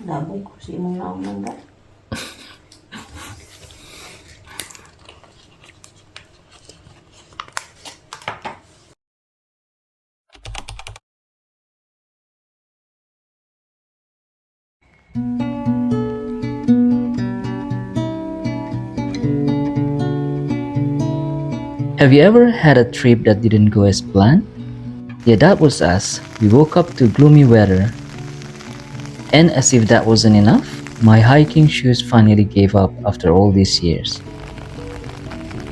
Dabay ko si imong naong mangga. Have you ever had a trip that didn't go as planned? Yeah, that was us. We woke up to gloomy weather, and as if that wasn't enough, my hiking shoes finally gave up after all these years.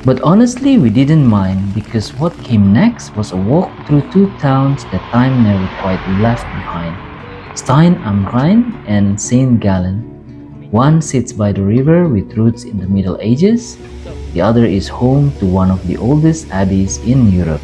But honestly, we didn't mind because what came next was a walk through two towns that time never quite left behind: Stein am Rhein and Saint Gallen. One sits by the river with roots in the Middle Ages, the other is home to one of the oldest abbeys in Europe.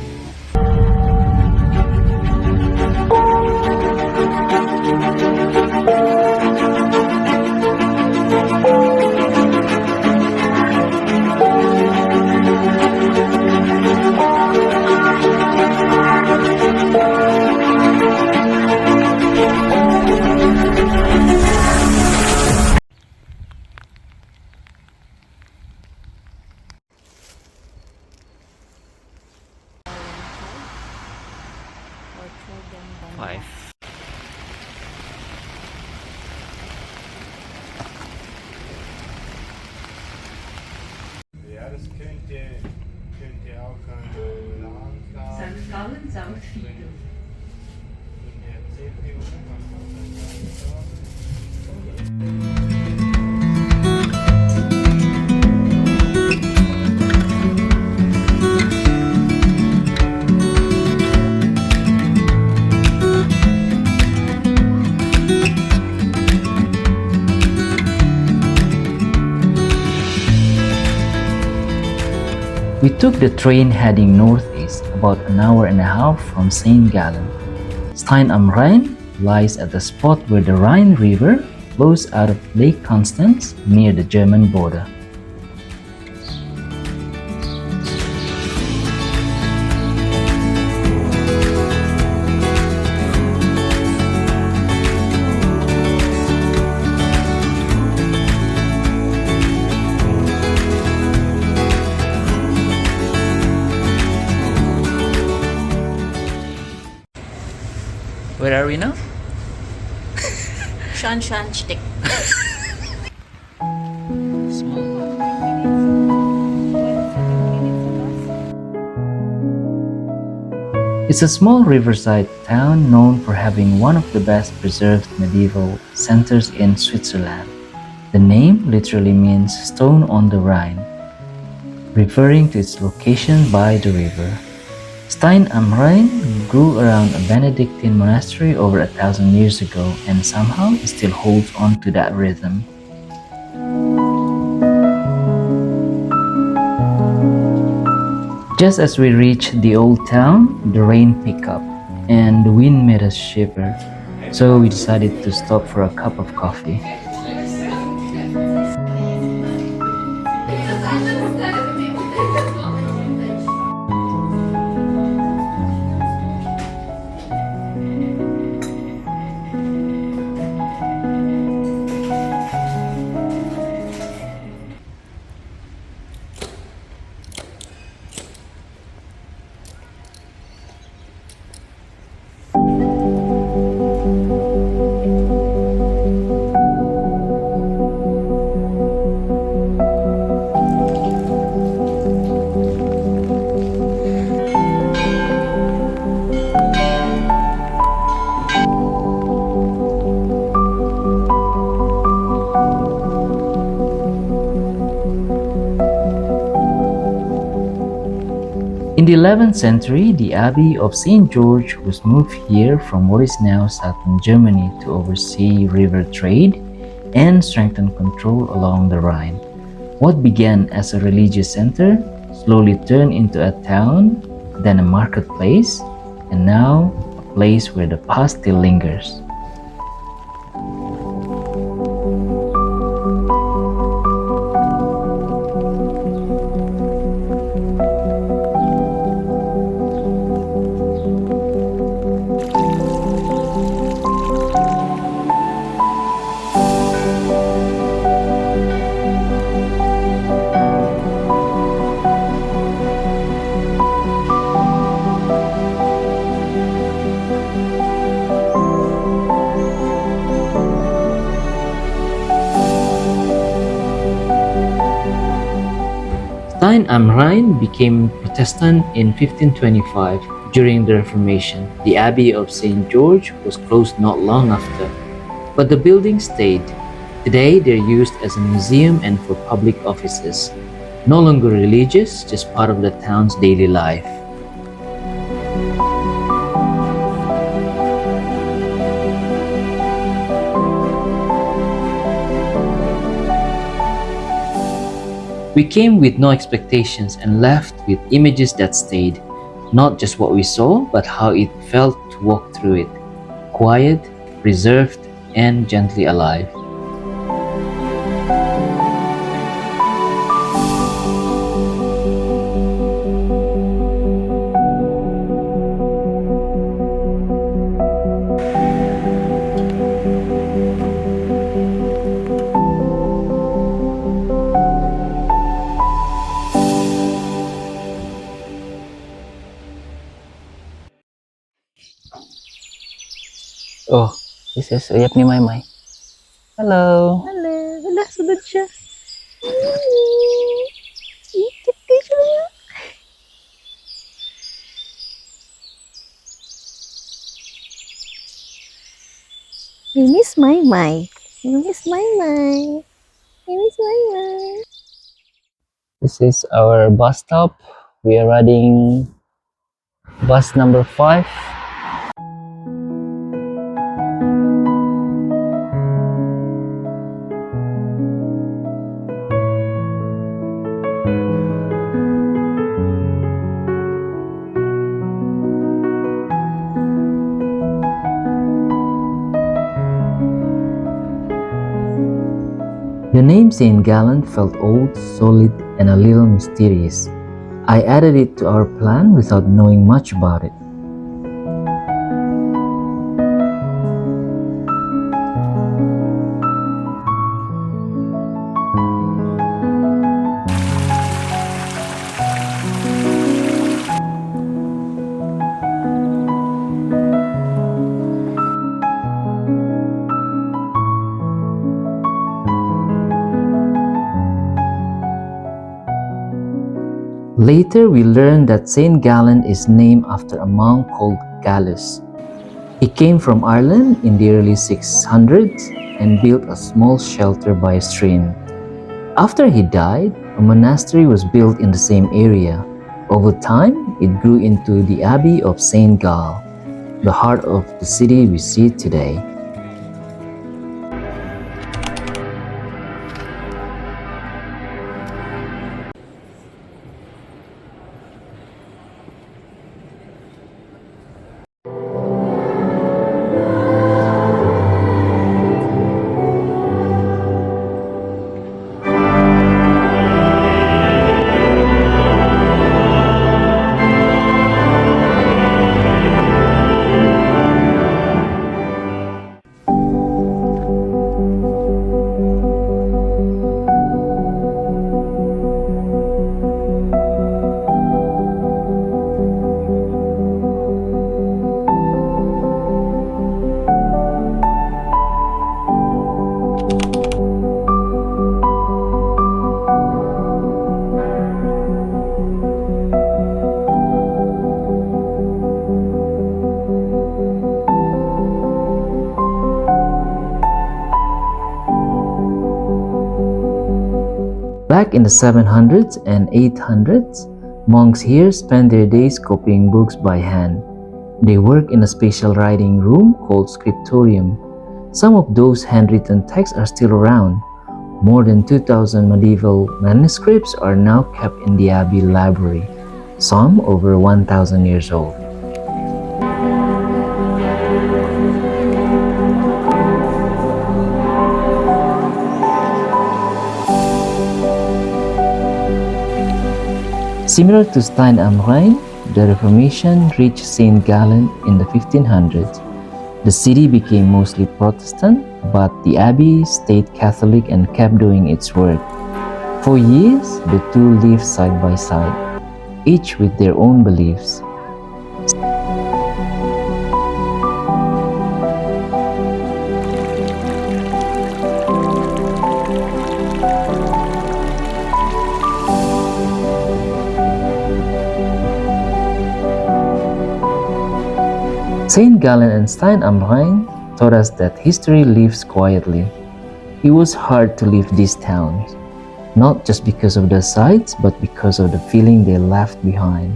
Five. Ja, das könnt ihr auch langsam. St. Gallen, St. Fido. In der CPU kann man langsam. We took the train heading northeast about an hour and a half from St. Gallen. Stein am Rhein lies at the spot where the Rhine River flows out of Lake Constance near the German border. Where are we now? Schornsteinstick. It's a small riverside town known for having one of the best preserved medieval centers in Switzerland. The name literally means stone on the Rhine, referring to its location by the river. Stein am Rhein grew around a Benedictine monastery over 1,000 years ago and somehow it still holds on to that rhythm. Just as we reached the old town, the rain picked up and the wind made us shiver, so we decided to stop for a cup of coffee. In the 11th century, the Abbey of St. George was moved here from what is now southern Germany to oversee river trade and strengthen control along the Rhine. What began as a religious center slowly turned into a town, then a marketplace, and now a place where the past still lingers. Stein am Rhein became Protestant in 1525 during the Reformation. The Abbey of St. George was closed not long after, but the building stayed. Today they're used as a museum and for public offices. No longer religious, just part of the town's daily life. We came with no expectations and left with images that stayed. Not just what we saw, but how it felt to walk through it. Quiet, reserved, and gently alive. Oh, this is uyap ni Maymay. Hello. Hello. Wala, sunod siya. I miss Maymay. I miss Maymay. I miss Maymay. This is our bus stop. We are riding bus number 5. The name St. Gallen felt old, solid, and a little mysterious. I added it to our plan without knowing much about it. Later, we learned that St. Gallen is named after a monk called Gallus. He came from Ireland in the early 600s and built a small shelter by a stream. After he died, a monastery was built in the same area. Over time, it grew into the Abbey of St. Gall, the heart of the city we see today. Back in the 700s and 800s, monks here spent their days copying books by hand. They work in a special writing room called scriptorium. Some of those handwritten texts are still around. More than 2,000 medieval manuscripts are now kept in the Abbey Library. some over 1,000 years old. Similar to Stein am Rhein, the Reformation reached St. Gallen in the 1500s. The city became mostly Protestant, but the abbey stayed Catholic and kept doing its work. For years, the two lived side by side, each with their own beliefs. Saint Gallen and Stein am Rhein taught us that history lives quietly. It was hard to leave these towns, not just because of the sights, but because of the feeling they left behind.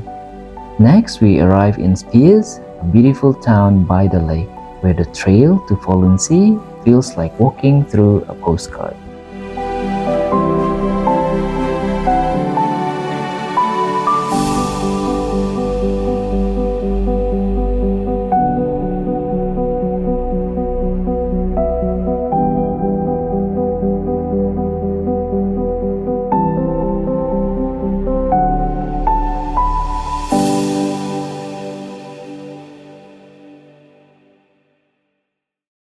Next, we arrive in Spiez, a beautiful town by the lake, where the trail to Fallen Sea feels like walking through a postcard.